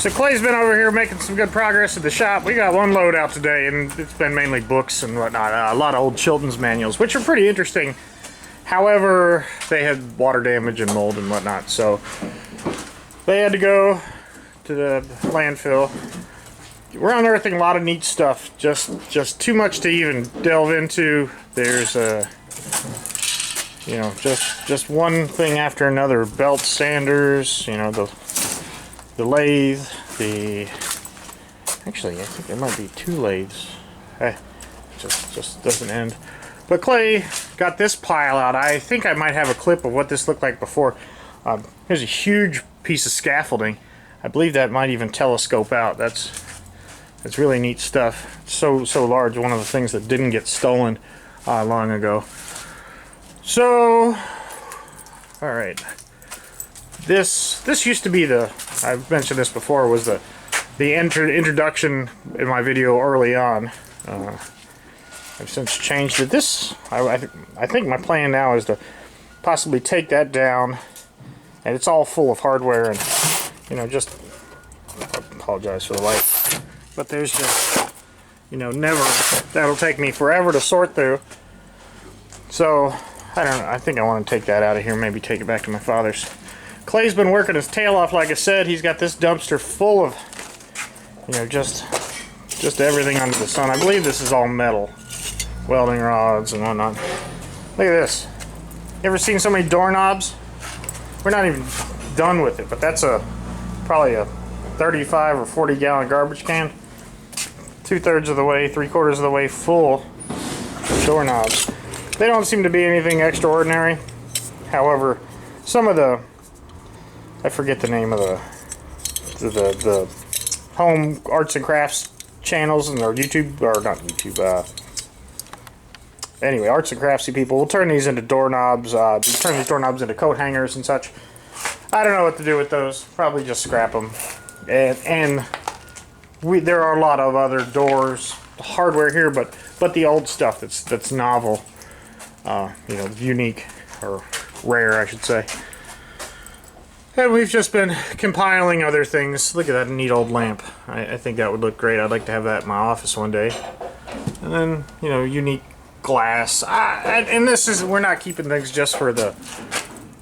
So Clay's been over here making some good progress at the shop. We got one load out today, and it's been mainly books and whatnot. A lot of old Chilton's manuals, which are pretty interesting. However, they had water damage and mold and whatnot, so they had to go to the landfill. We're unearthing a lot of neat stuff. Just too much to even delve into. There's you know, just one thing after another. Belt sanders, you know, the lathe, actually I think there might be two lathes. Just doesn't end. But Clay got this pile out. I think I might have a clip of what this looked like before. Here's a huge piece of scaffolding. I believe that might even telescope out. That's really neat stuff. It's so large. One of the things that didn't get stolen long ago. So, all right. This used to be I've mentioned this before, was the introduction in my video early on. I've since changed it. I think my plan now is to possibly take that down, and it's all full of hardware, and you know, just, I apologize for the light, but there's just, you know, that'll take me forever to sort through. So I don't know, I think I want to take that out of here, maybe take it back to my father's. Clay's been working his tail off, like I said. He's got this dumpster full of, you know, just everything under the sun. I believe this is all metal, welding rods and whatnot. Look at this. You ever seen so many doorknobs? We're not even done with it, but that's probably a 35 or 40 gallon garbage can. 2/3 of the way, 3/4 of the way full of doorknobs. They don't seem to be anything extraordinary. However, some of I forget the name of the home arts and crafts channels, and their YouTube, or not YouTube, anyway, arts and craftsy people will turn these into doorknobs, turn these doorknobs into coat hangers and such. I don't know what to do with those. Probably just scrap them. And there are a lot of other doors, hardware here, but the old stuff that's novel, you know, unique, or rare, I should say. And we've just been compiling other things. Look at that neat old lamp. I think that would look great. I'd like to have that in my office one day. And then, you know, unique glass. And we're not keeping things just for the,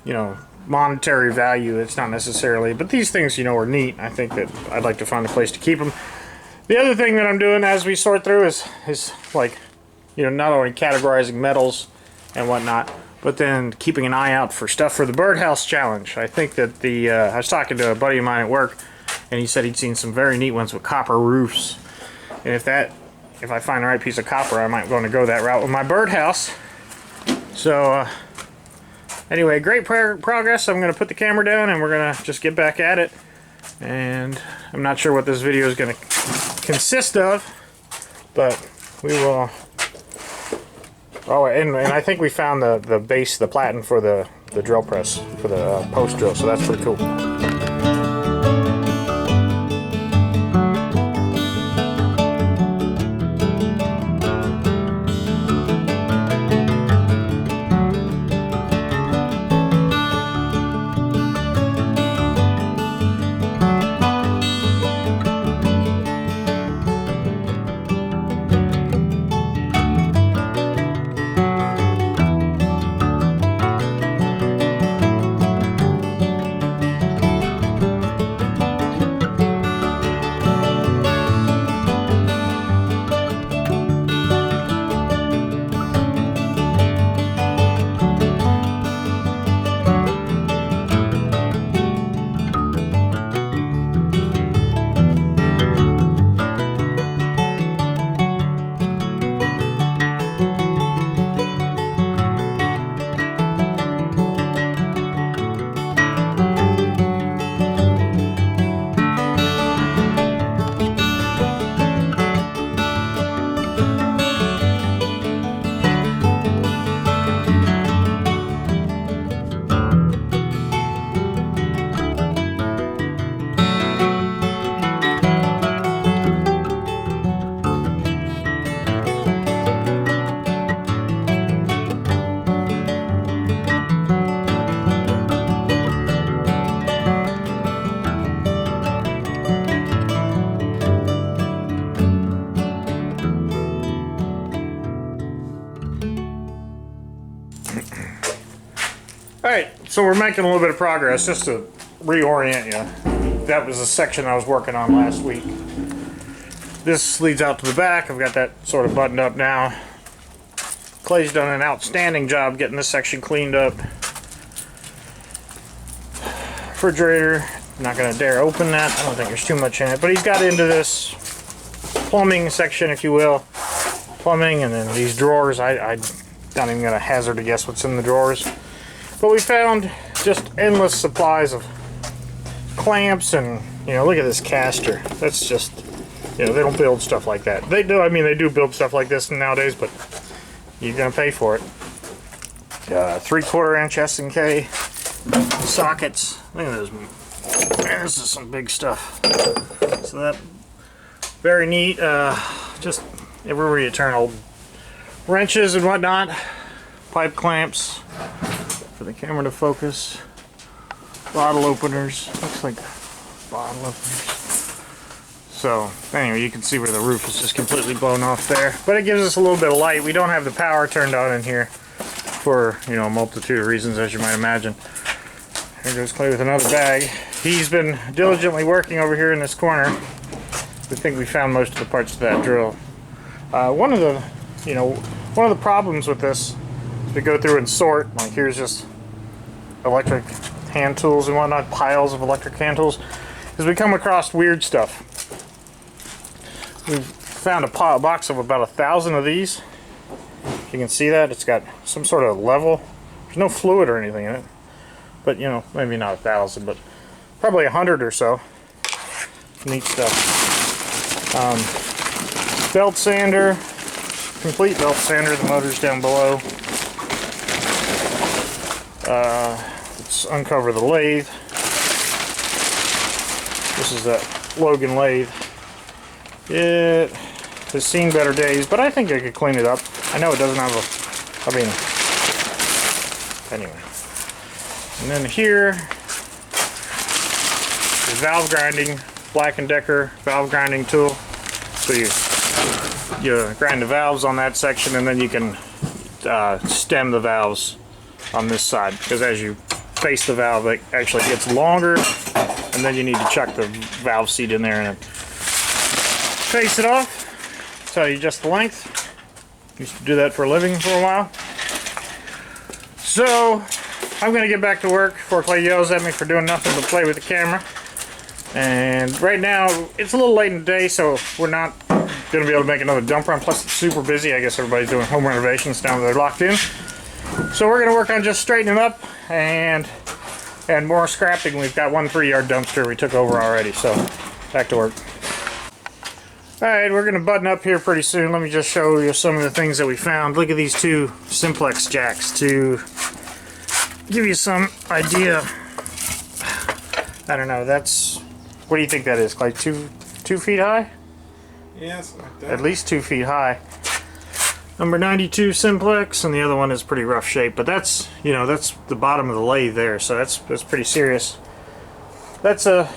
you know, monetary value. It's not necessarily, but these things, you know, are neat. I think that I'd like to find a place to keep them. The other thing that I'm doing as we sort through is like, you know, not only categorizing metals and whatnot, but then keeping an eye out for stuff for the Birdhouse Challenge. I think that I was talking to a buddy of mine at work, and he said he'd seen some very neat ones with copper roofs. And if I find the right piece of copper, I might want to go that route with my birdhouse. So, anyway, great progress. I'm going to put the camera down, and we're going to just get back at it. And I'm not sure what this video is going to consist of, but we will. Oh, and I think we found the base, the platen for the drill press, for the post drill, so that's pretty cool. So we're making a little bit of progress, just to reorient you. That was a section I was working on last week. This leads out to the back. I've got that sort of buttoned up now. Clay's done an outstanding job getting this section cleaned up. Refrigerator, not going to dare open that. I don't think there's too much in it, but he's got into this plumbing section, if you will. Plumbing, and then these drawers. I'm not even going to hazard to guess what's in the drawers. But we found just endless supplies of clamps, and you know, look at this caster. That's just, you know, they don't build stuff like that. They do, I mean, they do build stuff like this nowadays, but you're gonna pay for it. 3/4 inch S&K sockets. Look at those. Man, this is some big stuff. So that, very neat. Just everywhere you turn, old wrenches and whatnot. Pipe clamps for the camera to focus. Bottle openers. Looks like bottle openers. So anyway, you can see where the roof is just completely blown off there. But it gives us a little bit of light. We don't have the power turned on in here for, you know, a multitude of reasons, as you might imagine. Here goes Clay with another bag. He's been diligently working over here in this corner. We think we found most of the parts of that drill. One of the problems with this is we go through and sort. Like, here's just electric hand tools and whatnot, piles of electric hand tools. Is we come across weird stuff. We've found a box of about 1,000 of these. You can see that it's got some sort of level. There's no fluid or anything in it, but you know, maybe not 1,000, but probably 100 or so. Neat stuff. Belt sander, complete belt sander. The motor's down below. Let's uncover the lathe. This is that Logan lathe. It has seen better days, but I think I could clean it up. I know it doesn't have a, I mean, anyway. And then here is valve grinding, Black & Decker valve grinding tool. So you grind the valves on that section, and then you can stem the valves on this side, because as you face the valve, it actually gets longer, and then you need to chuck the valve seat in there and face it off. Tell you just the length. Used to do that for a living for a while. So I'm gonna get back to work before Clay yells at me for doing nothing but play with the camera. And right now it's a little late in the day, so we're not gonna be able to make another dump run. Plus it's super busy. I guess everybody's doing home renovations now that they're locked in. So we're gonna work on just straightening up and more scrapping. We've got one 3-yard dumpster we took over already, so back to work. Alright, we're gonna button up here pretty soon. Let me just show you some of the things that we found. Look at these 2 simplex jacks to give you some idea. I don't know, that's, what do you think that is? Like 2 feet high? Yes, like that. At least 2 feet high. Number 92 simplex, and the other one is pretty rough shape, but that's, you know, that's the bottom of the lathe there, so that's pretty serious. That's a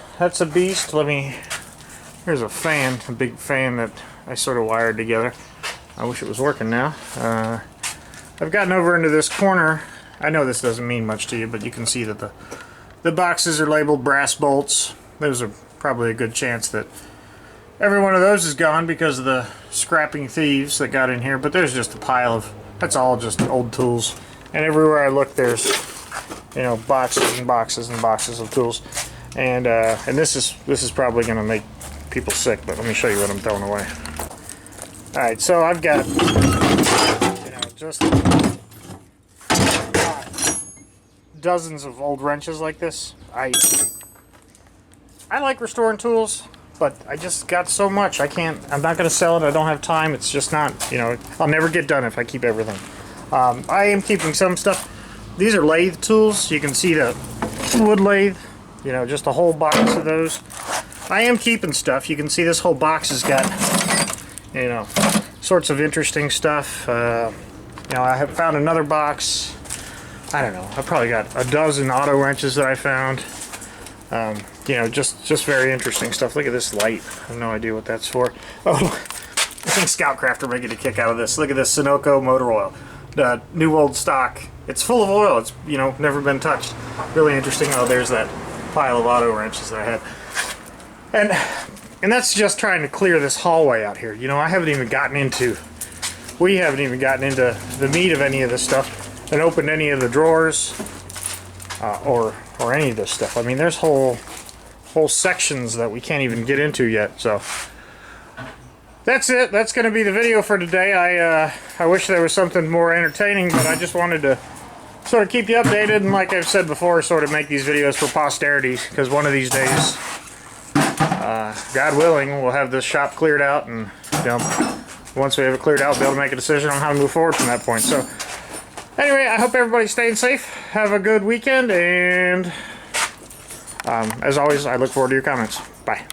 beast. Here's a fan, a big fan that I sort of wired together. I wish it was working now. I've gotten over into this corner. I know this doesn't mean much to you, but you can see that the boxes are labeled brass bolts. There's probably a good chance that every one of those is gone because of the scrapping thieves that got in here, but there's just a pile of, that's all just old tools. And everywhere I look, there's, you know, boxes and boxes and boxes of tools. And this is probably going to make people sick, but let me show you what I'm throwing away. Alright, so I've got, you know, just dozens of old wrenches like this. I like restoring tools, but I just got so much. I'm not going to sell it. I don't have time. It's just not, you know, I'll never get done if I keep everything. I am keeping some stuff. These are lathe tools. You can see the wood lathe, you know, just a whole box of those. I am keeping stuff. You can see this whole box has got, you know, sorts of interesting stuff. You know, I have found another box. I don't know. I've probably got a dozen auto wrenches that I found. You know, just very interesting stuff. Look at this light. I have no idea what that's for. Oh, I think Scoutcraft are making a kick out of this. Look at this Sunoco motor oil. new old stock. It's full of oil. It's, you know, never been touched. Really interesting. Oh, there's that pile of auto wrenches that I had. And that's just trying to clear this hallway out here. You know, we haven't even gotten into the meat of any of this stuff and opened any of the drawers or any of this stuff. I mean, there's whole sections that we can't even get into yet. So that's it. That's going to be the video for today. I wish there was something more entertaining, but I just wanted to sort of keep you updated, and like I've said before, sort of make these videos for posterity, because one of these days, God willing, we'll have this shop cleared out, and you know, once we have it cleared out, we'll be able to make a decision on how to move forward from that point. So anyway, I hope everybody's staying safe. Have a good weekend, and as always, I look forward to your comments. Bye.